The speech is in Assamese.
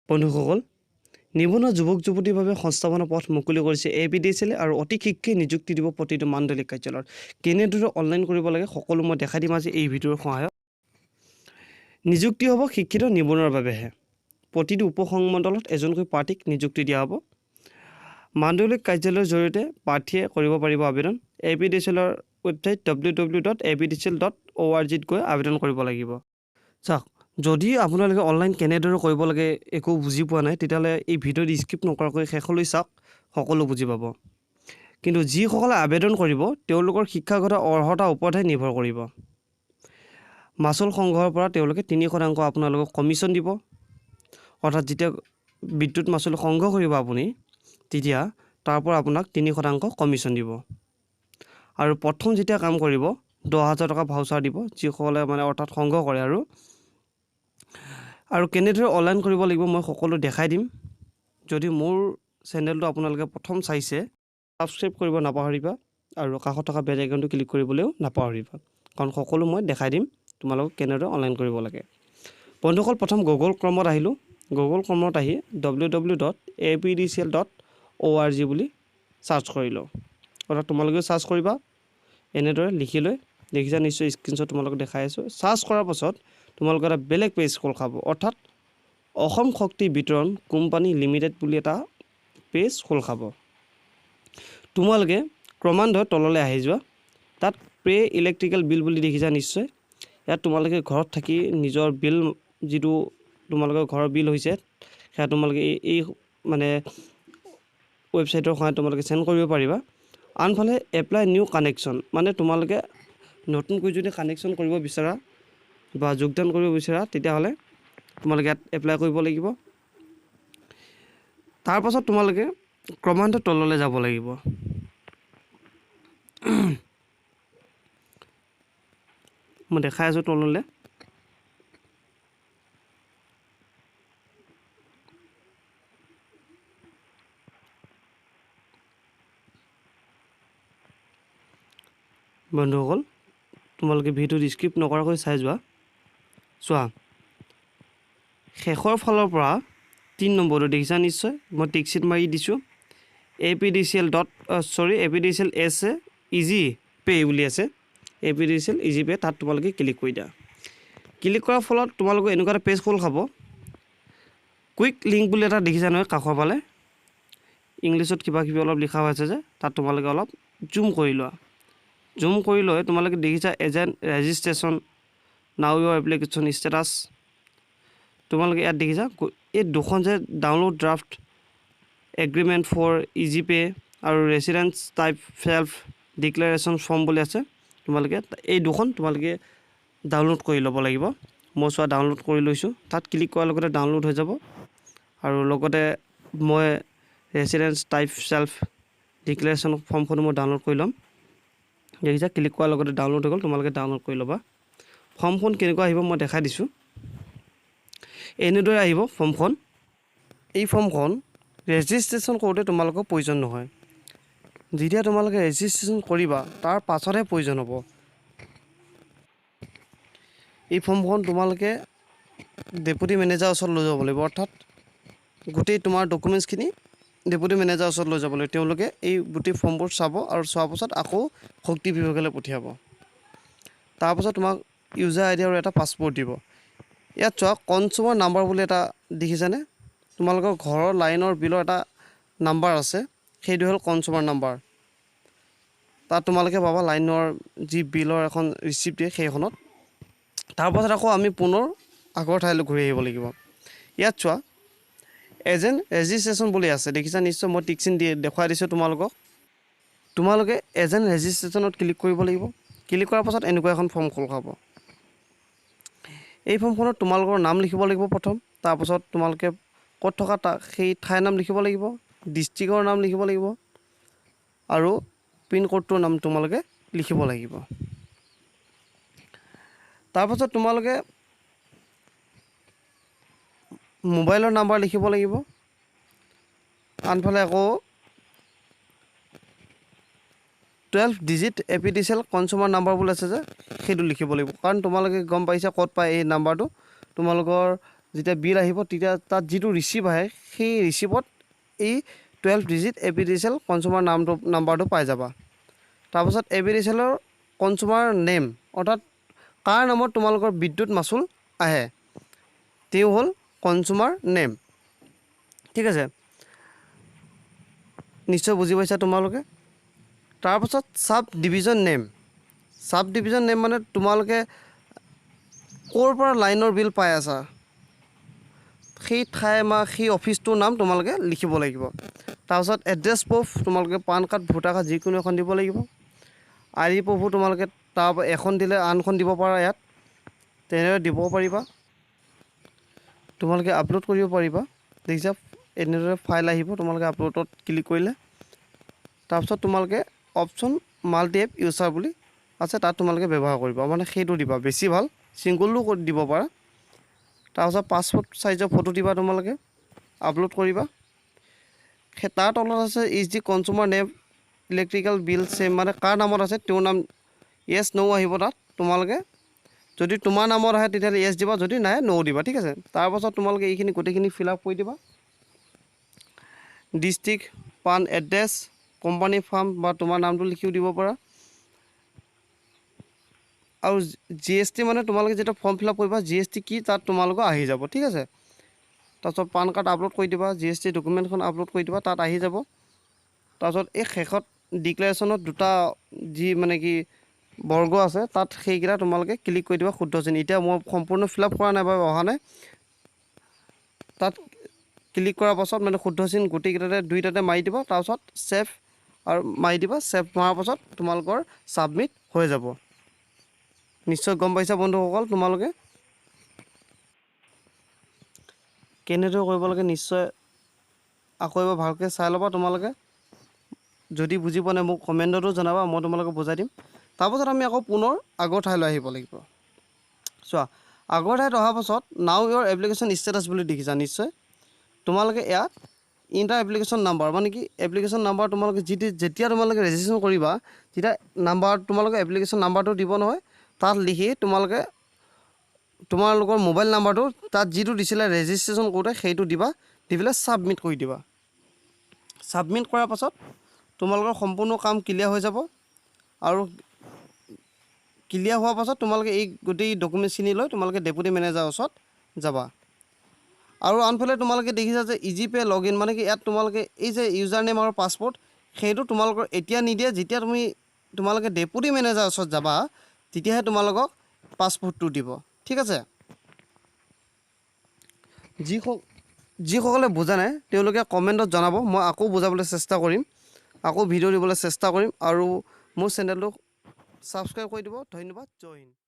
বন্ধুসকল, নিবনুৱা যুৱক যুৱতীৰ বাবে সংস্থাপনৰ পথ মুকলি কৰিছে APDCL আৰু অতি শীঘ্ৰে নিযুক্তি দিব প্ৰতিটো মাণ্ডলিক কাৰ্যালয়ত। কেনেদৰে অনলাইন কৰিব লাগে সকলো মই দেখাই দিম আজি এই ভিডিঅ'ৰ সহায়ত। নিযুক্তি হ'ব শিক্ষিত নিবনুৱাৰ বাবেহে। প্ৰতিটো উপসংমণ্ডলত এজনকৈ প্ৰাৰ্থীক নিযুক্তি দিয়া হ'ব। মাণ্ডলিক কাৰ্যালয়ৰ জৰিয়তে প্ৰাৰ্থীয়ে কৰিব পাৰিব আবেদন। APDCLৰ ৱেবছাইট www.apdcl.org গৈ আবেদন কৰিব লাগিব। চাওক, যদি আপোনালোকে অনলাইন কেনেদৰে কৰিব লাগে একো বুজি পোৱা নাই, তেতিয়াহ'লে এই ভিডিঅ'টো স্কিপ নকৰাকৈ শেষলৈ চাওক, সকলো বুজি পাব। কিন্তু যিসকলে আবেদন কৰিব তেওঁলোকৰ শিক্ষাগত অৰ্হতাৰ ওপৰতহে নিৰ্ভৰ কৰিব। মাচুল সংগ্ৰহৰ পৰা তেওঁলোকে 3% আপোনালোকক কমিশ্যন দিব। অৰ্থাৎ যেতিয়া বিদ্যুৎ মাচুল সংগ্ৰহ কৰিব আপুনি, তেতিয়া তাৰ পৰা আপোনাক 3% কমিশ্যন দিব। আৰু প্ৰথম যেতিয়া কাম কৰিব 10,000 টকা ভাউচাৰ দিব, যিসকলে অৰ্থাৎ সংগ্ৰহ কৰে। আৰু কেনেদৰে অনলাইন কৰিব লাগিব মই সকলো দেখাই দিম। যদি মোৰ চেনেলটো আপোনালোকে প্ৰথম চাইছে, ছাবস্ক্ৰাইব কৰিব নাপাহৰিবা আৰু কাষত থকা বেল আইকনটো ক্লিক কৰিবলৈও নাপাহৰিবা, কাৰণ সকলো মই দেখাই দিম তোমালোকক কেনেদৰে অনলাইন কৰিব লাগে। বন্ধুসকল, প্ৰথম গুগল ক্ৰমত আহিলোঁ। গুগল ক্ৰমত আহি www.apdcl.org বুলি চাৰ্চ কৰিলোঁ। অৰ্থাৎ তোমালোকেও চাৰ্চ কৰিবা, এনেদৰে লিখি লৈ দেখিছা নিশ্চয়, স্ক্ৰীনশ্বট তোমালোকক দেখাই আছোঁ। চাৰ্চ কৰাৰ পাছত তোমালোকৰ এটা বেলেগ পেজ খোল খাব, অৰ্থাৎ অসম শক্তি বিতৰণ কোম্পানী লিমিটেড বুলি এটা পেজ খোল খাব। তোমালোকে ক্ৰমান্বয়ে তললৈ আহি যোৱা। তাত পে ইলেক্ট্ৰিকেল বিল বুলি দেখিছা নিশ্চয়। ইয়াত তোমালোকে ঘৰত থাকি নিজৰ বিল, যিটো তোমালোকৰ ঘৰৰ বিল হৈছে, সেয়া তোমালোকে এই ৱেবছাইটৰ সহায়ত তোমালোকে চেণ্ড কৰিব পাৰিবা। আনফালে এপ্লাই নিউ কানেকশ্যন, তোমালোকে নতুনকৈ যদি কানেকশ্যন কৰিব বিচাৰা বা যোগদান কৰিব বিচাৰা, তেতিয়াহ'লে তোমালোকে ইয়াত এপ্লাই কৰিব লাগিব। তাৰপাছত তোমালোকে ক্ৰমান্বয়ে তললৈ যাব লাগিব। মই দেখাই আছোঁ তললৈ। বন্ধুসকল, তোমালোকে ভিডিঅ'টো স্কিপ নকৰাকৈ চাই যোৱা। চোৱা, শেষৰ ফালৰ পৰা 3 নম্বৰটো দেখিছা নিশ্চয়, মই টিকচিট মাৰি দিছোঁ। APDCL এছ ইজি পে' বুলি আছে। APDCL ইজি পে', তাত তোমালোকে ক্লিক কৰি দিয়া। ক্লিক কৰাৰ ফলত তোমালোকে এনেকুৱা এটা পেজ খোল খাব। কুইক লিংক বুলি এটা দেখিছা নহয় কাষৰ ফালে, ইংলিছত কিবা কিবি অলপ লিখা হৈ আছে যে, তাত তোমালোকে অলপ জুম কৰি লোৱা। জুম কৰি লৈ তোমালোকে দেখিছা এজেণ্ট ৰেজিষ্ট্ৰেশ্যন, নাও ইয়ৰ এপ্লিকেশ্যন ষ্টেটাছ। তোমালোকে ইয়াত দেখিছা এই দুখন যে download draft agreement for easy pay' আৰু residence type self declaration form বুলি আছে। তোমালোকে এই দুখন তোমালোকে ডাউনলোড কৰি ল'ব লাগিব। মই চোৱা ডাউনলোড কৰি লৈছোঁ। তাত ক্লিক কৰাৰ লগতে ডাউনলোড হৈ যাব। আৰু লগতে মই ৰেচিডেঞ্চ টাইপ চেল্ফ ডিক্লেৰেশ্যন ফৰ্মখনো মই ডাউনলোড কৰি ল'ম। দেখিছা, ক্লিক কৰাৰ লগতে ডাউনলোড হৈ গ'ল। তোমালোকে ডাউনলোড কৰি ল'বা। ফৰ্মখন কেনেকুৱা আহিব মই দেখাই দিছোঁ। এনেদৰে আহিব ফৰ্মখন। এই ফৰ্মখন ৰেজিষ্ট্ৰেশ্যন কৰোঁতে তোমালোকৰ প্ৰয়োজন নহয়। যেতিয়া তোমালোকে ৰেজিষ্ট্ৰেশ্যন কৰিবা তাৰ পাছতহে প্ৰয়োজন হ'ব। এই ফৰ্মখন তোমালোকে ডেপুটি মেনেজাৰৰ ওচৰত লৈ যাব লাগিব। অৰ্থাৎ গোটেই তোমাৰ ডকুমেণ্টছখিনি ডেপুটি মেনেজাৰৰ ওচৰত লৈ যাব লাগিব। তেওঁলোকে এই গোটেই ফৰ্মবোৰ চাব আৰু চোৱাৰ পাছত আকৌ শক্তি বিভাগলৈ পঠিয়াব। তাৰপাছত তোমাক ইউজাৰ আই ডি আৰু এটা পাছপৰ্ট দিব। ইয়াত চোৱা কনজিউমাৰ নাম্বাৰ বুলি এটা দেখিছানে? তোমালোকৰ ঘৰৰ লাইনৰ বিলৰ এটা নাম্বাৰ আছে, সেইটো হ'ল কনজিউমাৰ নাম্বাৰ। তাত তোমালোকে পাবা লাইনৰ যি বিলৰ এখন ৰিচিপ্ট দিয়ে সেইখনত। তাৰপাছত আকৌ আমি পুনৰ আগৰ ঠাইলৈ ঘূৰি আহিব লাগিব। ইয়াত চোৱা এজেণ্ট ৰেজিষ্ট্ৰেশ্যন বুলি আছে, দেখিছা নিশ্চয়। মই টিক চিন দেখুৱাই দিছোঁ তোমালোকক। তোমালোকে এজেণ্ট ৰেজিষ্ট্ৰেশ্যনত ক্লিক কৰিব লাগিব। ক্লিক কৰাৰ পাছত এনেকুৱা এখন ফৰ্ম খোল খাব। এই ফৰ্মখনত তোমালোকৰ নাম লিখিব লাগিব প্ৰথম। তাৰপাছত তোমালোকে ক'ত থকা সেই ঠাইৰ নাম লিখিব লাগিব, ডিষ্ট্ৰিক্টৰ নাম লিখিব লাগিব আৰু পিনক'ডটোৰ নাম তোমালোকে লিখিব লাগিব। তাৰপাছত তোমালোকে মোবাইলৰ নাম্বাৰ লিখিব লাগিব। আনফালে আকৌ 12 ডিজিট APDCL কনজিউমাৰ নাম্বাৰ বুলি আছে যে, সেইটো লিখিব লাগিব। কাৰণ তোমালোকে গম পাইছা ক'ত পায় এই নাম্বাৰটো। তোমালোকৰ যেতিয়া বিল আহিব তেতিয়া তাত যিটো ৰিচিভ আহে সেই ৰিচিভত এই 12 ডিজিট APDCL কনজিউমাৰ নাম্বাৰটো পাই যাবা। তাৰপাছত APDCLৰ কনজিউমাৰ নেম অৰ্থাৎ কাৰ নামত তোমালোকৰ বিদ্যুৎ মাচুল আহে তেওঁ হ'ল কনজিউমাৰ নেম। ঠিক আছে, নিশ্চয় বুজি পাইছা তোমালোকে। তাৰপাছত চাব ডিভিজন নেম। চাব ডিভিজন নেম মানে তোমালোকে ক'ৰ পৰা লাইনৰ বিল পাই আছা সেই ঠাই বা সেই অফিচটোৰ নাম তোমালোকে লিখিব লাগিব। তাৰপাছত এড্ৰেছ প্ৰুফ তোমালোকে পান কাৰ্ড ভোটাৰ কাৰ্ড যিকোনো এখন দিব লাগিব। ID প্ৰুফো তোমালোকে তাৰ এখন দিলে আনখন দিব পাৰা, ইয়াত তেনেদৰে দিব পাৰিবা। তোমালোকে আপলোড কৰিব পাৰিবা। দেখিছা এনেদৰে ফাইল আহিব, তোমালোকে আপলোডত ক্লিক কৰিলে তাৰপিছত তোমালোকে অপশ্যন মাল্টি এপ ইউজাৰ বুলি আছে তাত তোমালোকে ব্যৱহাৰ কৰিবা, মানে সেইটো দিবা বেছি ভাল, ছিংগলো দিব পাৰা। তাৰপিছত পাছপোৰ্ট চাইজৰ ফটো দিবা, তোমালোকে আপলোড কৰিবা। তাৰ তলত আছে is the consumer name electrical bill same, মানে কাৰ নামত আছে তেওঁৰ নাম য়েছ ন' আহিব তাত। তোমালোকে যদি তোমাৰ নামত আহে তেতিয়াহ'লে য়েছ দিবা, যদি নাই ন' দিবা। ঠিক আছে, তাৰপাছত তোমালোকে এইখিনি গোটেইখিনি ফিল আপ কৰি দিবা। ডিষ্ট্ৰিক্ট, পান, এড্ৰেছ, কোম্পানী, ফাৰ্ম বা তোমাৰ নামটো লিখিও দিব পাৰা। আৰু GST মানে তোমালোকে যেতিয়া ফৰ্ম ফিল আপ কৰিবা GST কি তাত তোমালোকৰ আহি যাব। ঠিক আছে, তাৰপিছত পান কাৰ্ড আপলোড কৰি দিবা, GST ডকুমেণ্টখন আপলোড কৰি দিবা, তাত আহি যাব। তাৰপিছত এই শেষত ডিক্লেৰেশ্যনত দুটা যি মানে কি বৰ্গ আছে তাত সেইকেইটা তোমালোকে ক্লিক কৰি দিবা শুদ্ধ চিন। এতিয়া মই সম্পূৰ্ণ ফিল আপ কৰা নাই বা অহা নাই, তাত ক্লিক কৰাৰ পাছত মানে শুদ্ধ চিন গোটেইকেইটাতে দুইটাতে মাৰি দিবা, তাৰপাছত ছেভ আৰু মাৰি দিবা। ছেভ মৰাৰ পাছত তোমালোকৰ ছাবমিট হৈ যাব। নিশ্চয় গম পাইছা বন্ধুসকল তোমালোকে কেনেদৰে কৰিব লাগে। নিশ্চয় আকৌ এবাৰ ভালকৈ চাই ল'বা তোমালোকে। যদি বুজি পোৱা নাই মোক কমেণ্টতো জনাবা, মই তোমালোকক বুজাই দিম। তাৰপাছত আমি আকৌ পুনৰ আগৰ ঠাইলৈ আহিব লাগিব। চোৱা, আগৰ ঠাইত অহাৰ পাছত নাও ইয়ৰ এপ্লিকেশ্যন ষ্টেটাছ বুলি দেখিছা নিশ্চয়। তোমালোকে ইয়াত ইণ্টাৰ এপ্লিকেশ্যন নাম্বাৰ মানে কি এপ্লিকেশ্যন নাম্বাৰ তোমালোকে যেতিয়া তোমালোকে ৰেজিষ্ট্ৰেশ্যন কৰিবা তেতিয়া নাম্বাৰ তোমালোকে এপ্লিকেশ্যন নাম্বাৰটো দিব নহয়, তাত লিখি তোমালোকৰ মোবাইল নাম্বাৰটো তাত যিটো দিছিলে ৰেজিষ্ট্ৰেশ্যন কৰোঁতে সেইটো দিবা, দি পেলাই ছাবমিট কৰি দিবা। ছাবমিট কৰাৰ পাছত তোমালোকৰ সম্পূৰ্ণ কাম ক্লিয়াৰ হৈ যাব। আৰু ক্লিয়াৰ হোৱাৰ পাছত তোমালোকে এই গোটেই ডকুমেণ্টছখিনি লৈ তোমালোকে ডেপুটি মেনেজাৰৰ ওচৰত যাবা। আৰু আনফালে তোমালোকে দেখিছা যে ইজি পে লগ ইন, মানে কি ইয়াত তোমালোকে এই যে ইউজাৰ নেম আৰু পাছপৰ্ট সেইটো তোমালোকৰ এতিয়া নিদিয়ে, যেতিয়া তোমালোকে ডেপুটি মেনেজাৰৰ ওচৰত যাবা তেতিয়াহে তোমালোকক পাছপৰ্টটো দিব। ঠিক আছে, যিসকলে বুজা নাই তেওঁলোকে কমেণ্টত জনাব, মই আকৌ বুজাবলৈ চেষ্টা কৰিম, আকৌ ভিডিঅ' দিবলৈ চেষ্টা কৰিম। আৰু মোৰ চেনেলটো ছাবস্ক্ৰাইব কৰি দিব। ধন্যবাদ, জয় হিন্দ।